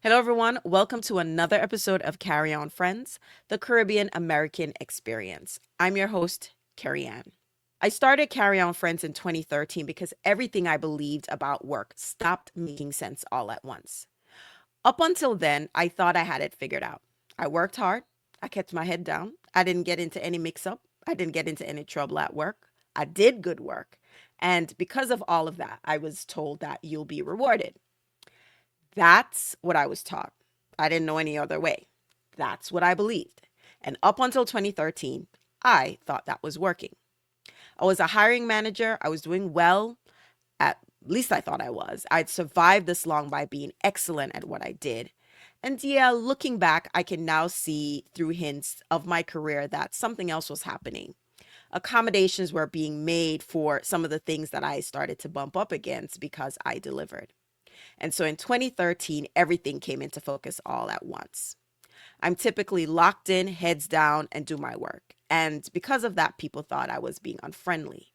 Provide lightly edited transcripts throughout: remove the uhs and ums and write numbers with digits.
Hello, everyone. Welcome to another episode of Carry On Friends, the Caribbean American Experience. I'm your host, Carrie Ann. I started Carry On Friends in 2013 because everything I believed about work stopped making sense all at once. Up until then, I thought I had it figured out. I worked hard, I kept my head down, I didn't get into any mix up, I didn't get into any trouble at work, I did good work. And because of all of that, I was told that you'll be rewarded. That's what I was taught. I didn't know any other way. That's what I believed. And up until 2013, I thought that was working. I was a hiring manager. I was doing well. At least I thought I was. I'd survived this long by being excellent at what I did. And yeah, looking back, I can now see through hints of my career that something else was happening. Accommodations were being made for some of the things that I started to bump up against because I delivered. And so in 2013, everything came into focus all at once. I'm typically locked in, heads down, and do my work. And because of that, people thought I was being unfriendly.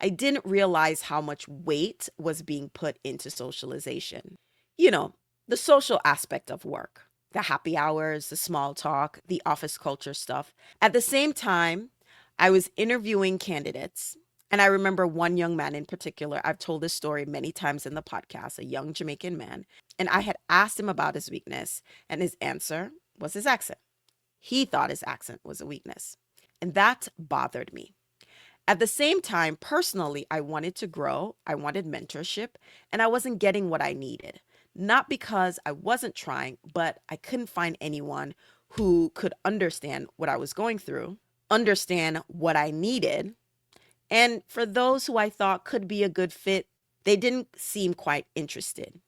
I didn't realize how much weight was being put into socialization. You know, the social aspect of work, the happy hours, the small talk, the office culture stuff. At the same time, I was interviewing candidates. And I remember one young man in particular. I've told this story many times in the podcast, a young Jamaican man. And I had asked him about his weakness, and his answer was his accent. He thought his accent was a weakness. And that bothered me. At the same time, personally, I wanted to grow, I wanted mentorship, and I wasn't getting what I needed. Not because I wasn't trying, but I couldn't find anyone who could understand what I was going through, understand what I needed. And for those who I thought could be a good fit, they didn't seem quite interested.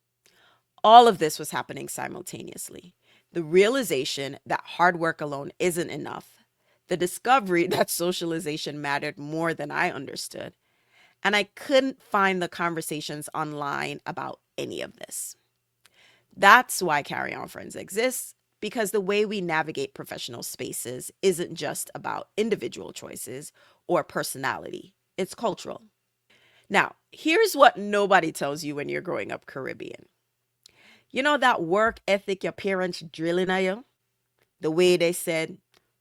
All of this was happening simultaneously. The realization that hard work alone isn't enough, the discovery that socialization mattered more than I understood, and I couldn't find the conversations online about any of this. That's why Carry On Friends exists, because the way we navigate professional spaces isn't just about individual choices or personality, it's cultural. Now, here's what nobody tells you when you're growing up Caribbean. You know that work ethic your parents drilling at you? The way they said,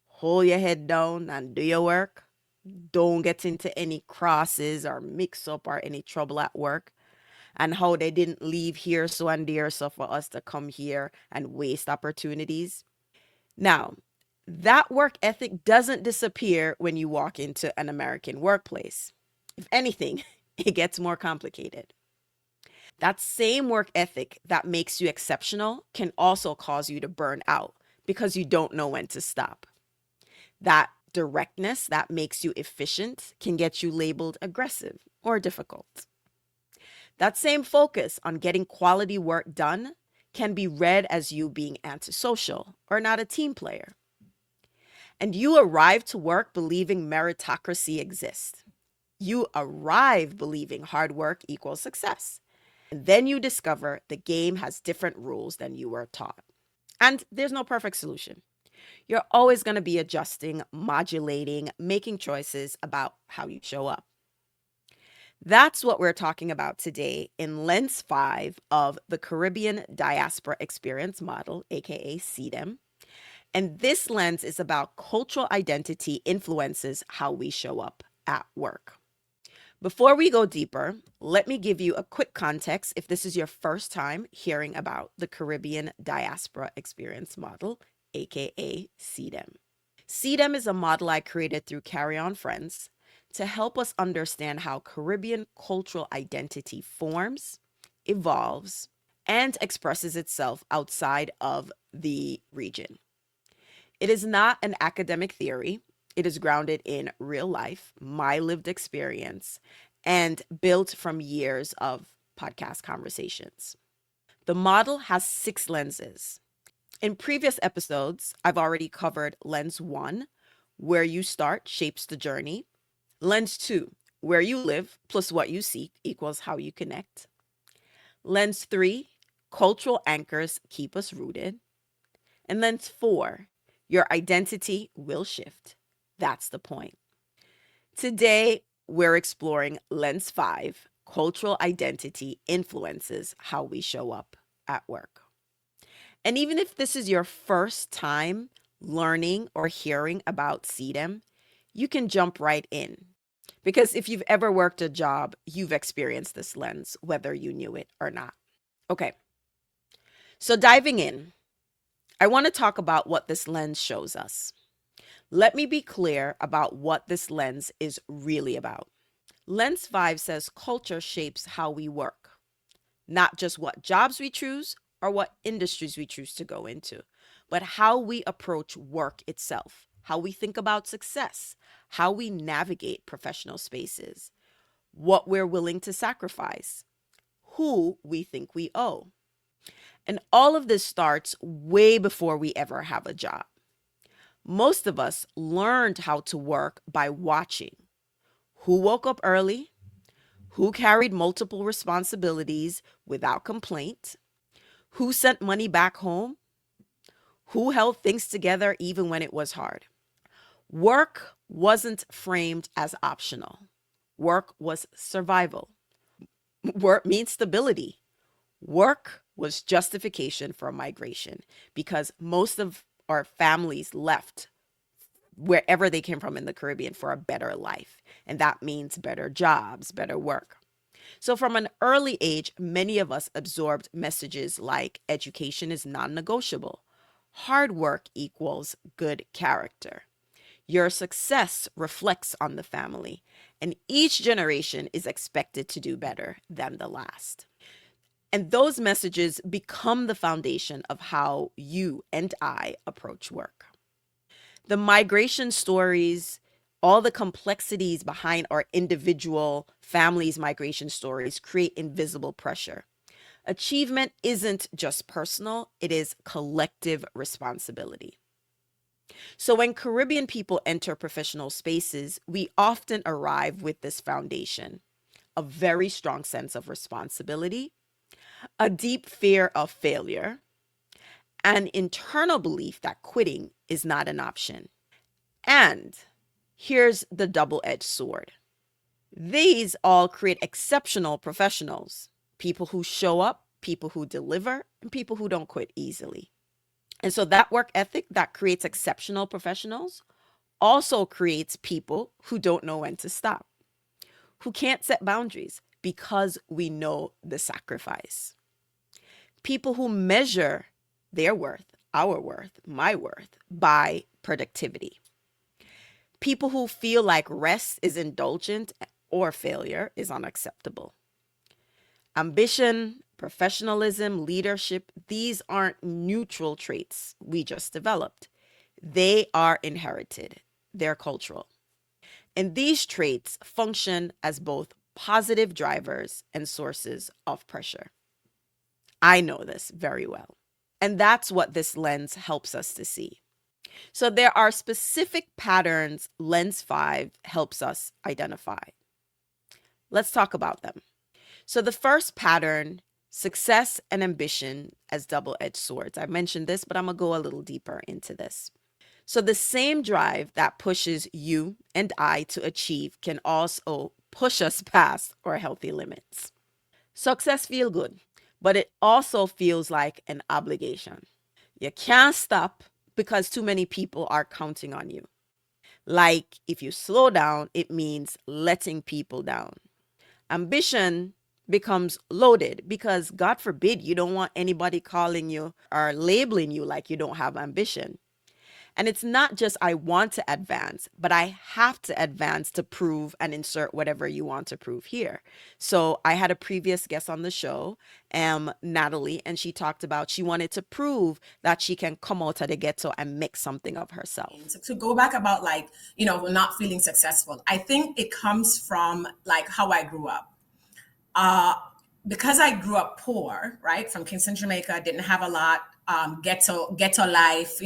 hold your head down and do your work. Don't get into any crosses or mix up or any trouble at work. And how they didn't leave here so and there so for us to come here and waste opportunities. Now, that work ethic doesn't disappear when you walk into an American workplace. If anything, it gets more complicated. That same work ethic that makes you exceptional can also cause you to burn out because you don't know when to stop. That directness that makes you efficient can get you labeled aggressive or difficult. That same focus on getting quality work done can be read as you being antisocial or not a team player. And you arrive to work believing meritocracy exists. You arrive believing hard work equals success. And then you discover the game has different rules than you were taught. And there's no perfect solution. You're always going to be adjusting, modulating, making choices about how you show up. That's what we're talking about today in Lens 5 of the Caribbean Diaspora Experience Model, aka CDEM. And this lens is about cultural identity influences how we show up at work. Before we go deeper, let me give you a quick context if this is your first time hearing about the Caribbean Diaspora Experience Model, aka CDEM. CDEM is a model I created through Carry On Friends to help us understand how Caribbean cultural identity forms, evolves, and expresses itself outside of the region. It is not an academic theory. It is grounded in real life, my lived experience, and built from years of podcast conversations. The model has 6 lenses. In previous episodes, I've already covered lens 1, where you start shapes the journey. Lens 2, where you live plus what you seek equals how you connect. Lens 3, cultural anchors keep us rooted. And lens 4, your identity will shift. That's the point. Today, we're exploring lens 5, cultural identity influences how we show up at work. And even if this is your first time learning or hearing about CDEM, you can jump right in. Because if you've ever worked a job, you've experienced this lens, whether you knew it or not. Okay, so diving in, I want to talk about what this lens shows us. Let me be clear about what this lens is really about. Lens 5 says culture shapes how we work, not just what jobs we choose or what industries we choose to go into, but how we approach work itself, how we think about success, how we navigate professional spaces, what we're willing to sacrifice, who we think we owe. And all of this starts way before we ever have a job. Most of us learned how to work by watching who woke up early, who carried multiple responsibilities without complaint, who sent money back home, who held things together even when it was hard. Work wasn't framed as optional. Work was survival. Work means stability. Work was justification for migration because most of our families left wherever they came from in the Caribbean for a better life. And that means better jobs, better work. So, from an early age, many of us absorbed messages like education is non negotiable, hard work equals good character. Your success reflects on the family, and each generation is expected to do better than the last. And those messages become the foundation of how you and I approach work. The migration stories, all the complexities behind our individual families' migration stories create invisible pressure. Achievement isn't just personal, it is collective responsibility. So, when Caribbean people enter professional spaces, we often arrive with this foundation: a very strong sense of responsibility, a deep fear of failure, an internal belief that quitting is not an option. And here's the double edged sword: these all create exceptional professionals, people who show up, people who deliver, and people who don't quit easily. And so that work ethic that creates exceptional professionals also creates people who don't know when to stop, who can't set boundaries because we know the sacrifice. People who measure their worth, our worth, my worth by productivity. People who feel like rest is indulgent or failure is unacceptable. Ambition, professionalism, leadership, these aren't neutral traits we just developed. They are inherited, they're cultural. And these traits function as both positive drivers and sources of pressure. I know this very well. And that's what this lens helps us to see. So there are specific patterns Lens 5 helps us identify. Let's talk about them. So the first pattern, success and ambition as double-edged swords. I mentioned this, but I'm going to go a little deeper into this. So the same drive that pushes you and I to achieve can also push us past our healthy limits. Success feels good, but it also feels like an obligation. You can't stop because too many people are counting on you. Like if you slow down, it means letting people down. Ambition becomes loaded because, God forbid, you don't want anybody calling you or labeling you like you don't have ambition. And it's not just I want to advance, but I have to advance to prove and insert whatever you want to prove here. So I had a previous guest on the show, Natalie, and she talked about she wanted to prove that she can come out of the ghetto and make something of herself. To go back about like, not feeling successful, I think it comes from like how I grew up. Uh, because I grew up poor, right, from Kingston, Jamaica, didn't have a lot, ghetto life,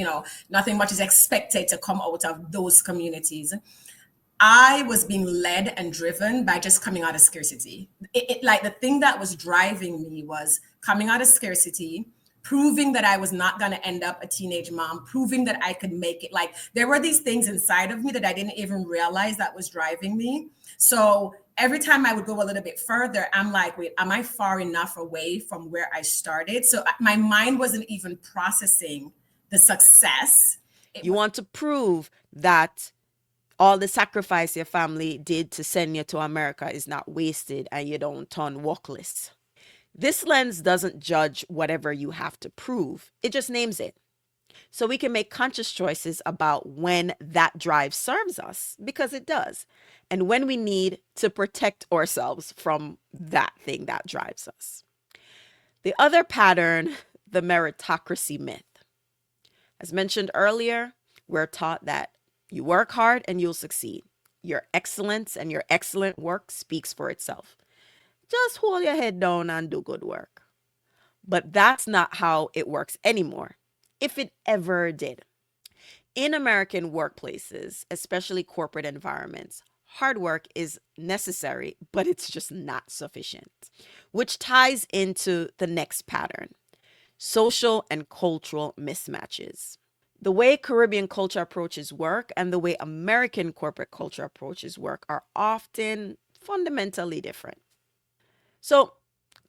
nothing much is expected to come out of those communities. I was being led and driven by just coming out of scarcity. Like the thing that was driving me was coming out of scarcity, proving that I was not going to end up a teenage mom, proving that I could make it. Like there were these things inside of me that I didn't even realize that was driving me. So every time I would go a little bit further, I'm like, wait, am I far enough away from where I started? So my mind wasn't even processing the success. You want to prove that all the sacrifice your family did to send you to America is not wasted and you don't turn walkless. This lens doesn't judge whatever you have to prove, it just names it. So we can make conscious choices about when that drive serves us, because it does, and when we need to protect ourselves from that thing that drives us. The other pattern, the meritocracy myth. As mentioned earlier, we're taught that you work hard and you'll succeed. Your excellence and your excellent work speaks for itself. Just hold your head down and do good work. But that's not how it works anymore, if it ever did. In American workplaces, especially corporate environments, hard work is necessary, but it's just not sufficient, which ties into the next pattern: social and cultural mismatches. The way Caribbean culture approaches work and the way American corporate culture approaches work are often fundamentally different. So,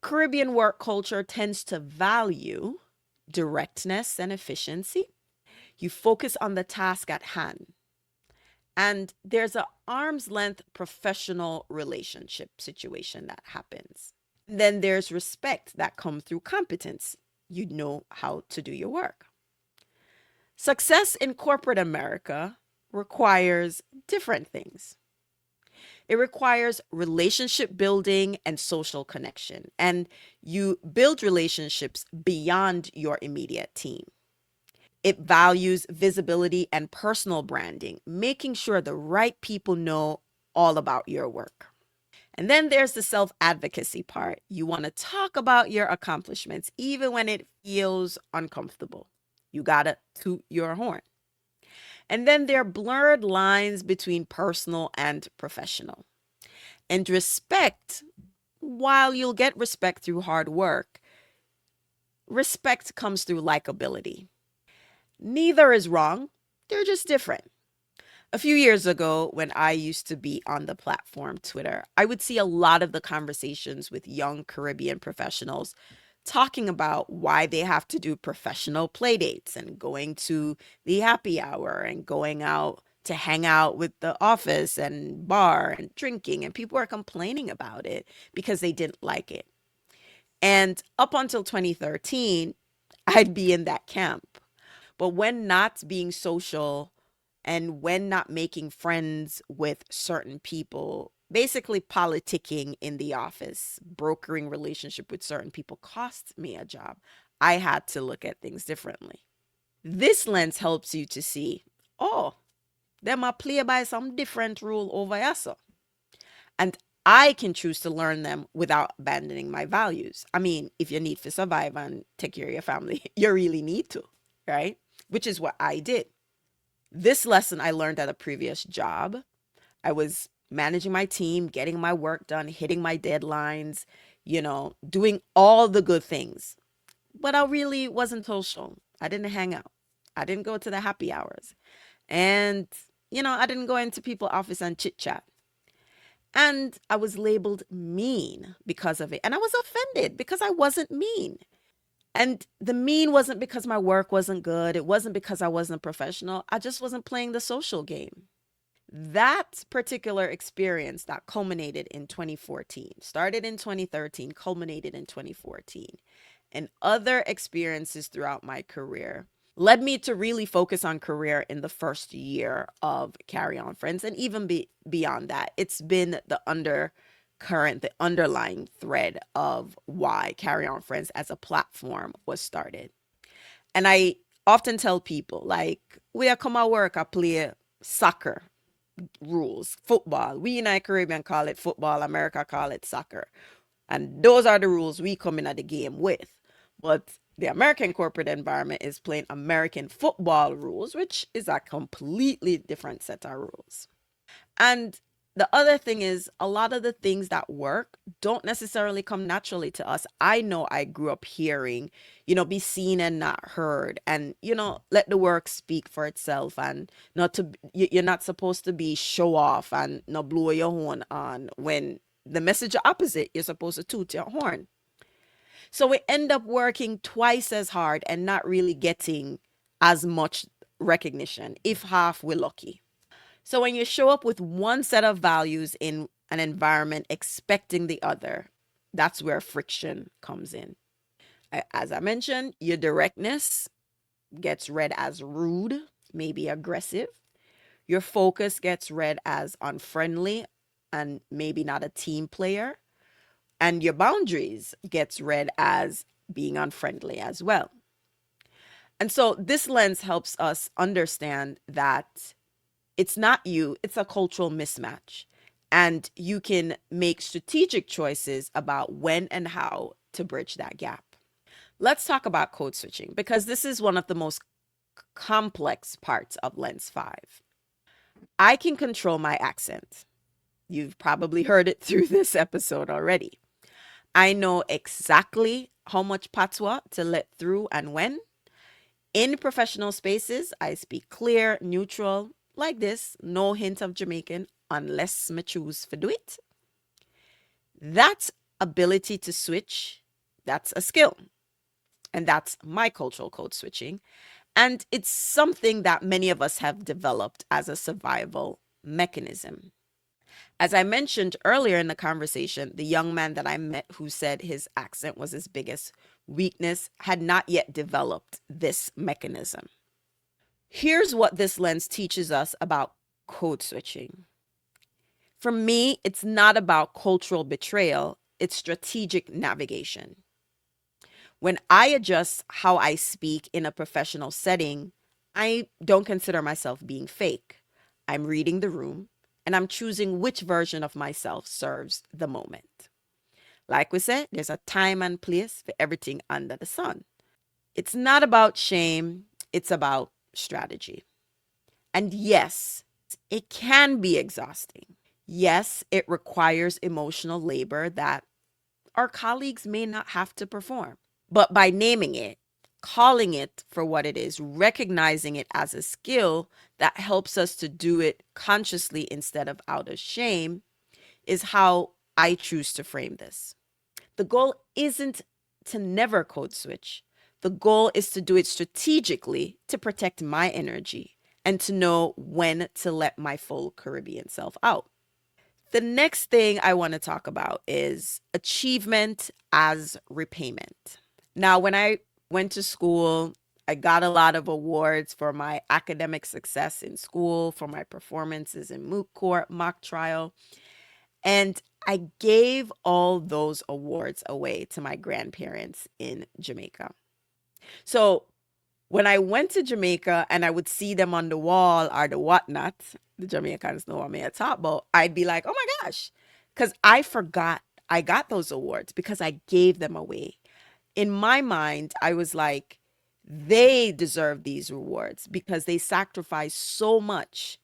Caribbean work culture tends to value directness and efficiency. You focus on the task at hand. And there's an arm's length professional relationship situation that happens. Then there's respect that comes through competence. You know how to do your work. Success in corporate America requires different things. It requires relationship building and social connection. And you build relationships beyond your immediate team. It values visibility and personal branding, making sure the right people know all about your work. And then there's the self advocacy part. You want to talk about your accomplishments, even when it feels uncomfortable. You got to toot your horn. And then there are blurred lines between personal and professional. And respect, while you'll get respect through hard work, respect comes through likability. Neither is wrong, they're just different. A few years ago, when I used to be on the platform Twitter, I would see a lot of the conversations with young Caribbean professionals talking about why they have to do professional play dates and going to the happy hour and going out to hang out with the office and bar and drinking. And people are complaining about it because they didn't like it. And up until 2013, I'd be in that camp. But when not being social and when not making friends with certain people, basically politicking in the office, brokering relationship with certain people cost me a job. I had to look at things differently. This lens helps you to see, oh, them are play by some different rule over here. So. And I can choose to learn them without abandoning my values. I mean, if you need to survive and take care of your family, you really need to, right? Which is what I did. This lesson I learned at a previous job. I was managing my team, getting my work done, hitting my deadlines, doing all the good things. But I really wasn't social. I didn't hang out. I didn't go to the happy hours. And, I didn't go into people's office and chit chat. And I was labeled mean because of it. And I was offended because I wasn't mean. And the mean wasn't because my work wasn't good. It wasn't because I wasn't professional. I just wasn't playing the social game. That particular experience that culminated in 2014, started in 2013, culminated in 2014, and other experiences throughout my career led me to really focus on career in the first year of Carry On Friends, and even beyond that. It's been the undercurrent, the underlying thread of why Carry On Friends as a platform was started. And I often tell people, like, we are come at work, I play soccer rules, football. We in the Caribbean call it football, America call it soccer. And those are the rules we come in at the game with. But the American corporate environment is playing American football rules, which is a completely different set of rules. And The other thing is a lot of the things that work don't necessarily come naturally to us. I know I grew up hearing, be seen and not heard, and, let the work speak for itself, and not to, you're not supposed to be show off and not blow your horn on when the message opposite, you're supposed to toot your horn. So we end up working twice as hard and not really getting as much recognition, if half we're lucky. So when you show up with one set of values in an environment expecting the other, that's where friction comes in. As I mentioned, your directness gets read as rude, maybe aggressive. Your focus gets read as unfriendly and maybe not a team player. And your boundaries gets read as being unfriendly as well. And so this lens helps us understand that it's not you, it's a cultural mismatch. And you can make strategic choices about when and how to bridge that gap. Let's talk about code switching because this is one of the most complex parts of Lens 5. I can control my accent. You've probably heard it through this episode already. I know exactly how much patois to let through and when. In professional spaces, I speak clear, neutral, like this, no hint of Jamaican, unless me choose to do it. That ability to switch, that's a skill. And that's my cultural code switching. And it's something that many of us have developed as a survival mechanism. As I mentioned earlier in the conversation, the young man that I met who said his accent was his biggest weakness had not yet developed this mechanism. Here's what this lens teaches us about code switching. For me, it's not about cultural betrayal, it's strategic navigation. When I adjust how I speak in a professional setting, I don't consider myself being fake. I'm reading the room and I'm choosing which version of myself serves the moment. Like we said, there's a time and place for everything under the sun. It's not about shame, it's about strategy. And yes, it can be exhausting. Yes, it requires emotional labor that our colleagues may not have to perform. But by naming it, calling it for what it is, recognizing it as a skill that helps us to do it consciously instead of out of shame, is how I choose to frame this. The goal isn't to never code switch. The goal is to do it strategically to protect my energy and to know when to let my full Caribbean self out. The next thing I want to talk about is achievement as repayment. Now, when I went to school, I got a lot of awards for my academic success in school, for my performances in moot court, mock trial, and I gave all those awards away to my grandparents in Jamaica. So when I went to Jamaica and I would see them on the wall or the whatnot, the Jamaicans know what I'm talking about, I'd be like, oh my gosh, because I forgot I got those awards because I gave them away. In my mind, I was like, they deserve these rewards because they sacrificed so much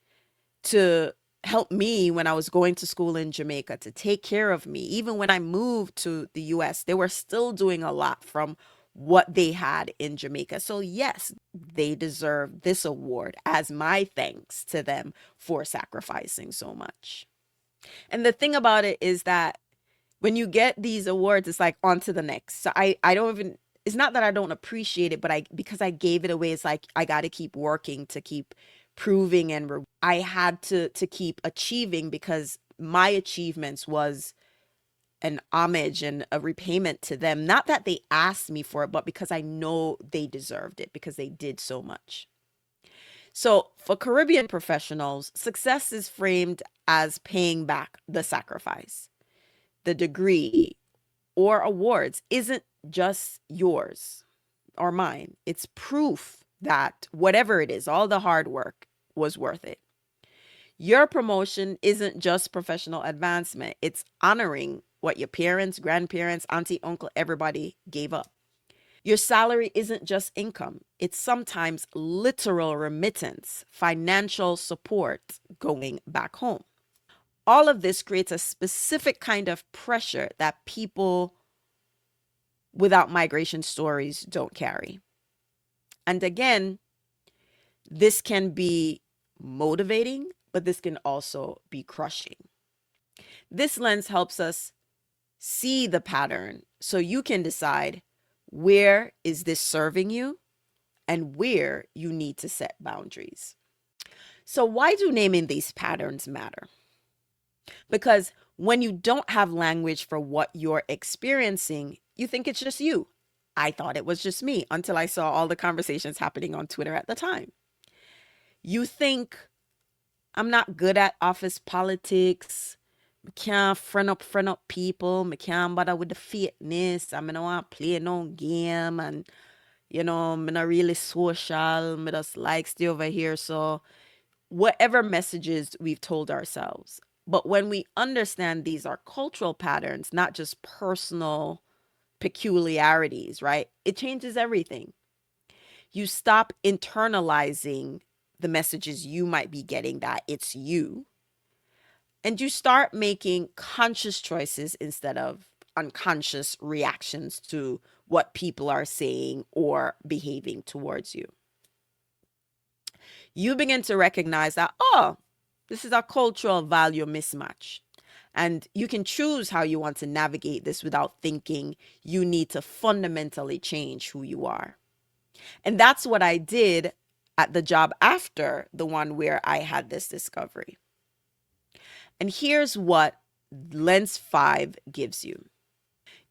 to help me when I was going to school in Jamaica, to take care of me. Even when I moved to the US, they were still doing a lot from what they had in Jamaica. So, yes, they deserve this award as my thanks to them for sacrificing so much. And the thing about it is that when you get these awards, it's like on to the next. So I don't even, it's not that I don't appreciate it, but because I gave it away, it's like I got to keep working to keep proving and I had to keep achieving because my achievements was an homage and a repayment to them. Not that they asked me for it, but because I know they deserved it because they did so much. So for Caribbean professionals, success is framed as paying back the sacrifice. The degree or awards isn't just yours or mine. It's proof that whatever it is, all the hard work was worth it. Your promotion isn't just professional advancement, it's honoring what your parents, grandparents, auntie, uncle, everybody gave up. Your salary isn't just income, it's sometimes literal remittance, financial support going back home. All of this creates a specific kind of pressure that people without migration stories don't carry. And again, this can be motivating, but this can also be crushing. This lens helps us see the pattern so you can decide where is this serving you and where you need to set boundaries. So, why do naming these patterns matter? Because when you don't have language for what you're experiencing, you think it's just you. I thought it was just me until I saw all the conversations happening on Twitter at the time. You think I'm not good at office politics. I can't friend up people. I can't bother with the fitness. I don't want to play no game. And, I'm not really social. I just like stay over here. So whatever messages we've told ourselves. But when we understand these are cultural patterns, not just personal peculiarities, right? It changes everything. You stop internalizing the messages you might be getting that it's you, and you start making conscious choices instead of unconscious reactions to what people are saying or behaving towards you. You begin to recognize that, oh, this is a cultural value mismatch. And you can choose how you want to navigate this without thinking you need to fundamentally change who you are. And that's what I did at the job after the one where I had this discovery. And here's what Lens 5 gives you.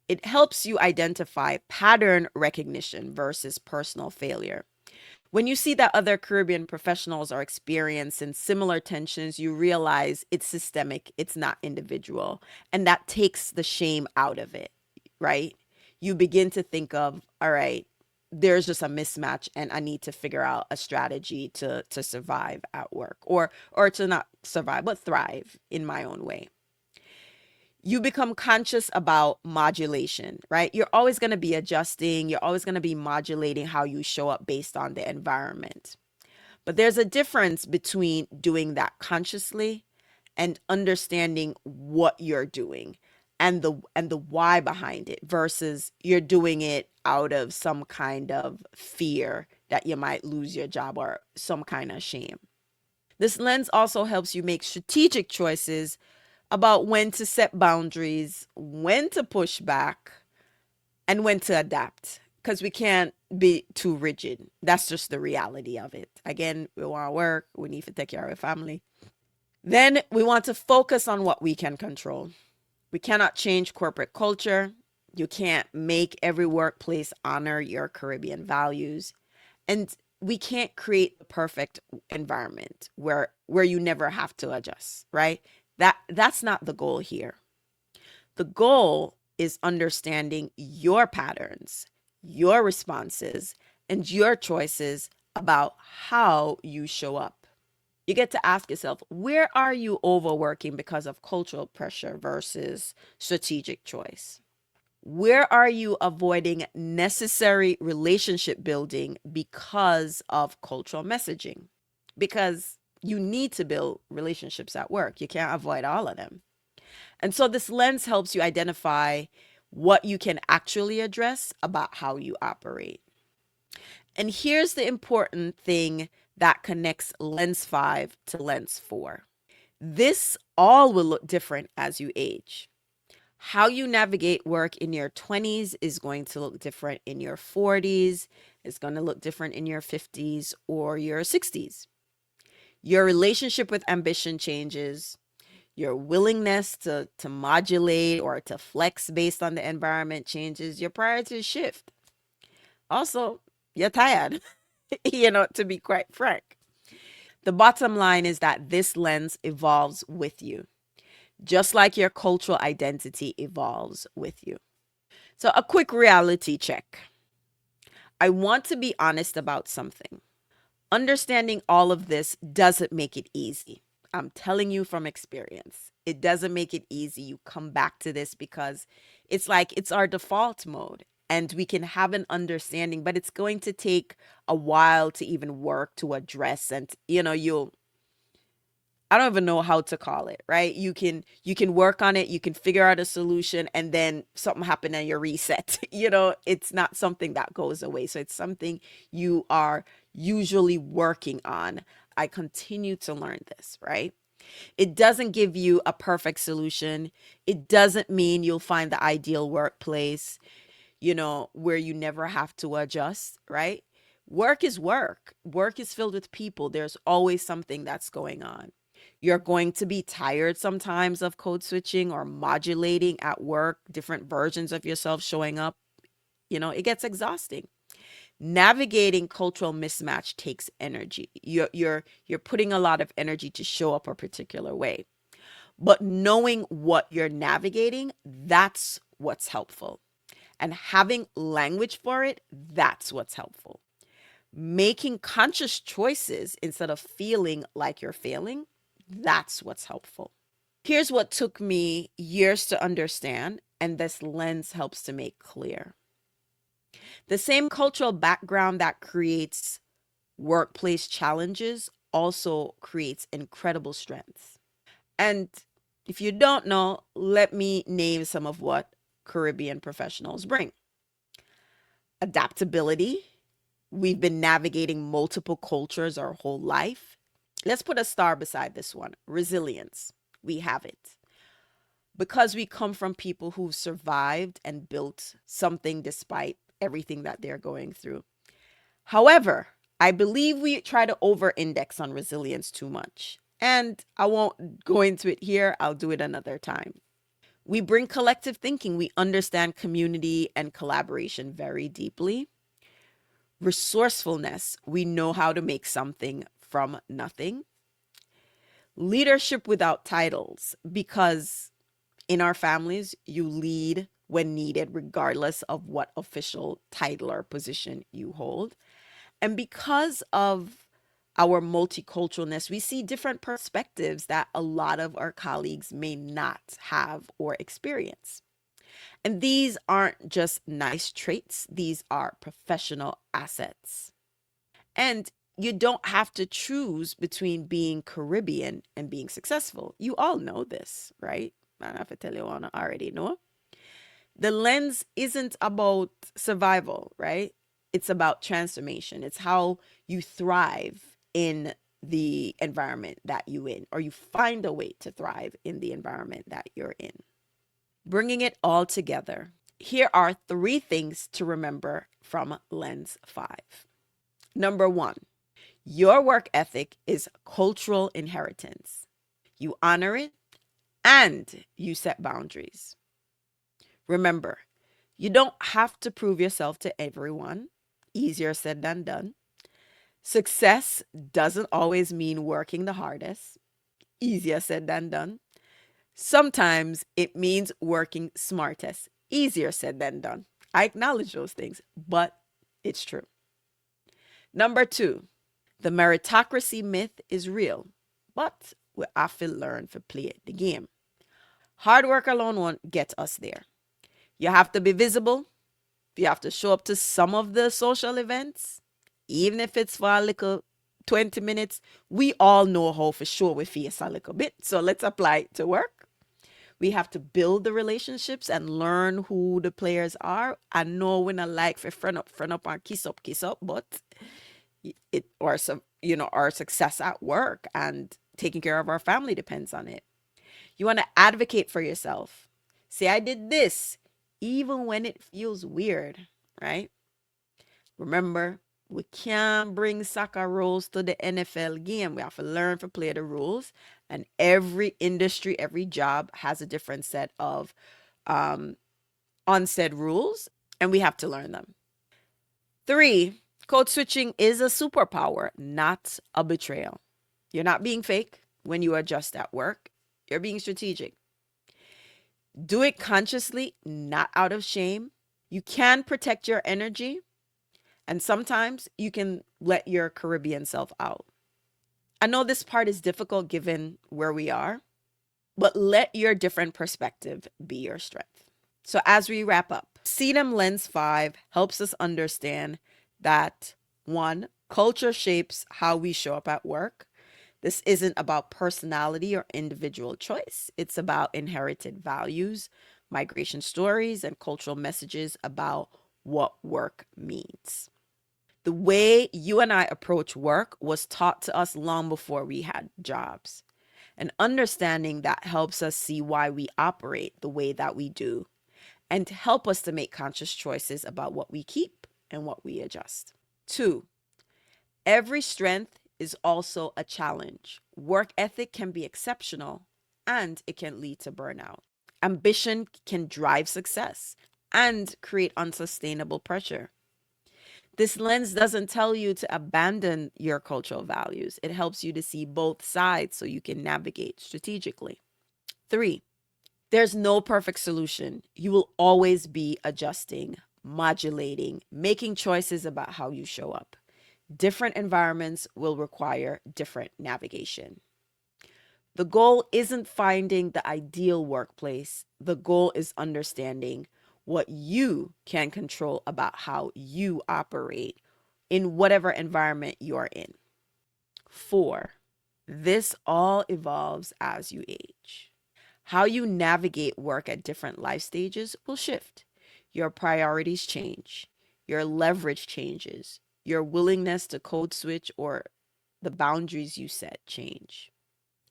It helps you identify pattern recognition versus personal failure. When you see that other Caribbean professionals are experiencing similar tensions, you realize it's systemic, it's not individual. And that takes the shame out of it, right? You begin to think of, all right, there's just a mismatch and I need to figure out a strategy to survive at work, or to not survive, but thrive in my own way. You become conscious about modulation, right? You're always going to be adjusting, you're always going to be modulating how you show up based on the environment. But there's a difference between doing that consciously and understanding what you're doing and the why behind it versus you're doing it out of some kind of fear that you might lose your job or some kind of shame. This lens also helps you make strategic choices about when to set boundaries, when to push back, and when to adapt. Because we can't be too rigid. That's just the reality of it. Again, we want to work, we need to take care of our family. Then we want to focus on what we can control. We cannot change corporate culture. You can't make every workplace honor your Caribbean values. And we can't create the perfect environment where you never have to adjust, right? That's not the goal here. The goal is understanding your patterns, your responses, and your choices about how you show up. You get to ask yourself, where are you overworking because of cultural pressure versus strategic choice? Where are you avoiding necessary relationship building because of cultural messaging? Because you need to build relationships at work. You can't avoid all of them. And so this lens helps you identify what you can actually address about how you operate. And here's the important thing that connects lens 5 to lens 4. This all will look different as you age. How you navigate work in your 20s is going to look different in your 40s. It's going to look different in your 50s or your 60s. Your relationship with ambition changes. Your willingness to modulate or to flex based on the environment changes. Your priorities shift. Also, you're tired, to be quite frank. The bottom line is that this lens evolves with you, just like your cultural identity evolves with you. So, a quick reality check. I want to be honest about something. Understanding all of this doesn't make it easy. I'm telling you from experience. It doesn't make it easy. You come back to this because it's like it's our default mode and we can have an understanding, but it's going to take a while to even work to address. And, I don't even know how to call it, right? You can work on it, you can figure out a solution, and then something happened and you're reset. It's not something that goes away. So it's something you are usually working on. I continue to learn this, right? It doesn't give you a perfect solution. It doesn't mean you'll find the ideal workplace, where you never have to adjust, right? Work is work. Work is filled with people. There's always something that's going on. You're going to be tired sometimes of code switching or modulating at work, different versions of yourself showing up. It gets exhausting. Navigating cultural mismatch takes energy. You're putting a lot of energy to show up a particular way. But knowing what you're navigating, that's what's helpful. And having language for it, that's what's helpful. Making conscious choices instead of feeling like you're failing, that's what's helpful. Here's what took me years to understand, and this lens helps to make clear. The same cultural background that creates workplace challenges also creates incredible strengths. And if you don't know, let me name some of what Caribbean professionals bring. Adaptability. We've been navigating multiple cultures our whole life. Let's put a star beside this one. Resilience. We have it. Because we come from people who've survived and built something despite everything that they're going through. However, I believe we try to over index on resilience too much. And I won't go into it here. I'll do it another time. We bring collective thinking. We understand community and collaboration very deeply. Resourcefulness. We know how to make something from nothing. Leadership without titles, because in our families, you lead when needed, regardless of what official title or position you hold. And because of our multiculturalness, we see different perspectives that a lot of our colleagues may not have or experience. And these aren't just nice traits, these are professional assets. And you don't have to choose between being Caribbean and being successful. You all know this, right? I don't have to tell you, I already know. The lens isn't about survival, right? It's about transformation. It's how you thrive in the environment that you're in, or you find a way to thrive in the environment that you're in. Bringing it all together, here are 3 things to remember from Lens 5. Number 1, your work ethic is cultural inheritance. You honor it and you set boundaries. Remember, you don't have to prove yourself to everyone. Easier said than done. Success doesn't always mean working the hardest. Easier said than done. Sometimes it means working smartest. Easier said than done. I acknowledge those things, but it's true. Number 2, the meritocracy myth is real, but we have to learn to play the game. Hard work alone won't get us there. You have to be visible. You have to show up to some of the social events, even if it's for a little 20 minutes. We all know how for sure we face a little bit. So let's apply it to work. We have to build the relationships and learn who the players are. I know when I like for friend up and kiss up, but it or some our success at work and taking care of our family depends on it. You want to advocate for yourself. Say, I did this, even when it feels weird, right? Remember, we can't bring soccer rules to the NFL game. We have to learn to play the rules. And every industry, every job has a different set of unsaid rules, and we have to learn them. 3, code switching is a superpower, not a betrayal. You're not being fake when you adjust at work. You're being strategic. Do it consciously, not out of shame. You can protect your energy, and sometimes you can let your Caribbean self out. I know this part is difficult given where we are, but let your different perspective be your strength. So as we wrap up, CDEM Lens 5 helps us understand that 1, culture shapes how we show up at work. This isn't about personality or individual choice. It's about inherited values, migration stories, and cultural messages about what work means. The way you and I approach work was taught to us long before we had jobs. And understanding that helps us see why we operate the way that we do and to help us to make conscious choices about what we keep and what we adjust. Two, every strength is also a challenge. Work ethic can be exceptional and it can lead to burnout. Ambition can drive success and create unsustainable pressure. This lens doesn't tell you to abandon your cultural values. It helps you to see both sides so you can navigate strategically. Three, there's no perfect solution. You will always be adjusting, modulating, making choices about how you show up. Different environments will require different navigation. The goal isn't finding the ideal workplace. The goal is understanding what you can control about how you operate in whatever environment you're in. Four, this all evolves as you age. How you navigate work at different life stages will shift. Your priorities change, your leverage changes, your willingness to code switch or the boundaries you set change.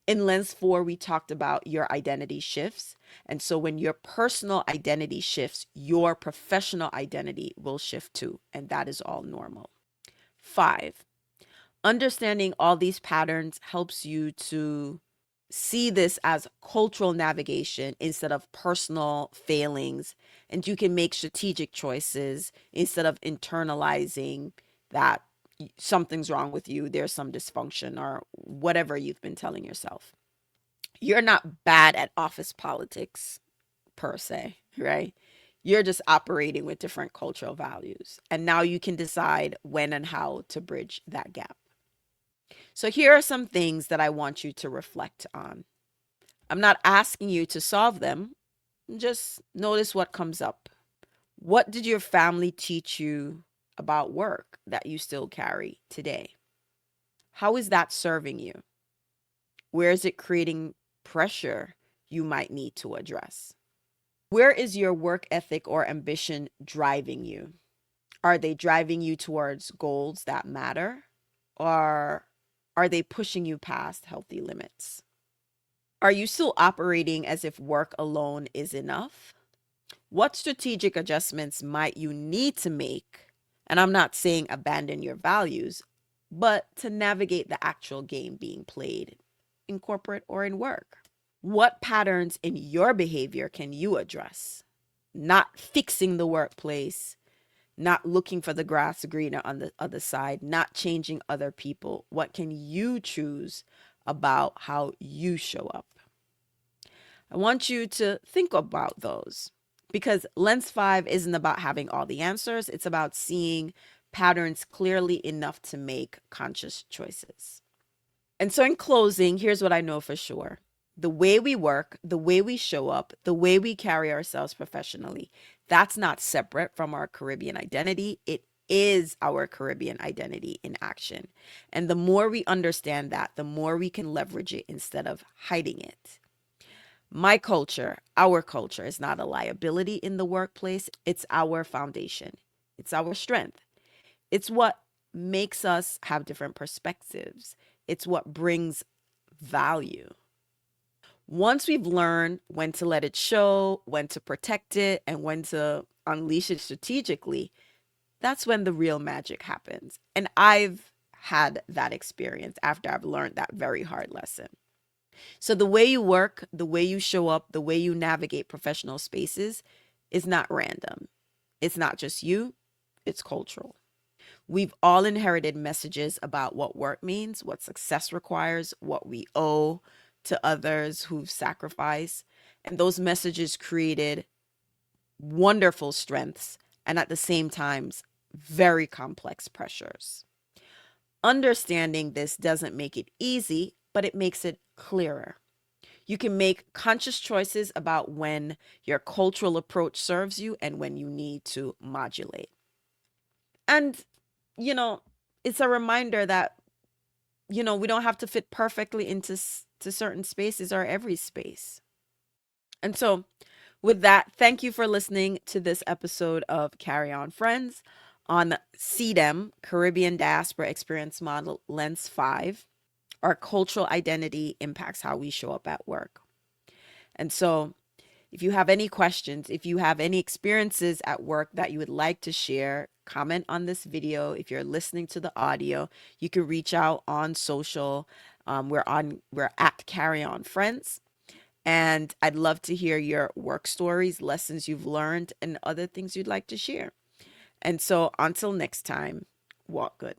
In Lens 4, we talked about your identity shifts. And so when your personal identity shifts, your professional identity will shift too. And that is all normal. Five, understanding all these patterns helps you to see this as cultural navigation instead of personal failings. And you can make strategic choices instead of internalizing that something's wrong with you, there's some dysfunction, or whatever you've been telling yourself. You're not bad at office politics per se, right? You're just operating with different cultural values. And now you can decide when and how to bridge that gap. So here are some things that I want you to reflect on. I'm not asking you to solve them, just notice what comes up. What did your family teach you about work that you still carry today? How is that serving you? Where is it creating pressure you might need to address? Where is your work ethic or ambition driving you? Are they driving you towards goals that matter? Or are they pushing you past healthy limits? Are you still operating as if work alone is enough? What strategic adjustments might you need to make? And I'm not saying abandon your values, but to navigate the actual game being played in corporate or in work. What patterns in your behavior can you address? Not fixing the workplace, not looking for the grass greener on the other side, not changing other people. What can you choose about how you show up? I want you to think about those because Lens 5 isn't about having all the answers. It's about seeing patterns clearly enough to make conscious choices. And so, in closing, here's what I know for sure: the way we work, the way we show up, the way we carry ourselves professionally, that's not separate from our Caribbean identity. It is our Caribbean identity in action. And the more we understand that, the more we can leverage it instead of hiding it. My culture, our culture, is not a liability in the workplace. It's our foundation, it's our strength. It's what makes us have different perspectives, it's what brings value. Once we've learned when to let it show, when to protect it, and when to unleash it strategically, that's when the real magic happens. And I've had that experience after I've learned that very hard lesson. So the way you work, the way you show up, the way you navigate professional spaces is not random. It's not just you, it's cultural. We've all inherited messages about what work means, what success requires, what we owe to others who've sacrificed. And those messages created wonderful strengths and at the same time, very complex pressures. Understanding this doesn't make it easy, but it makes it clearer. You can make conscious choices about when your cultural approach serves you and when you need to modulate. And, you know, it's a reminder that we don't have to fit perfectly into to certain spaces or every space. And so, with that, thank you for listening to this episode of Carry On Friends on CDEM, Caribbean Diaspora Experience Model Lens 5. Our cultural identity impacts how we show up at work. And so, if you have any questions, if you have any experiences at work that you would like to share, comment on this video. If you're listening to the audio, you can reach out on social. We're at Carry On Friends. And I'd love to hear your work stories, lessons you've learned, and other things you'd like to share. And so until next time, walk good.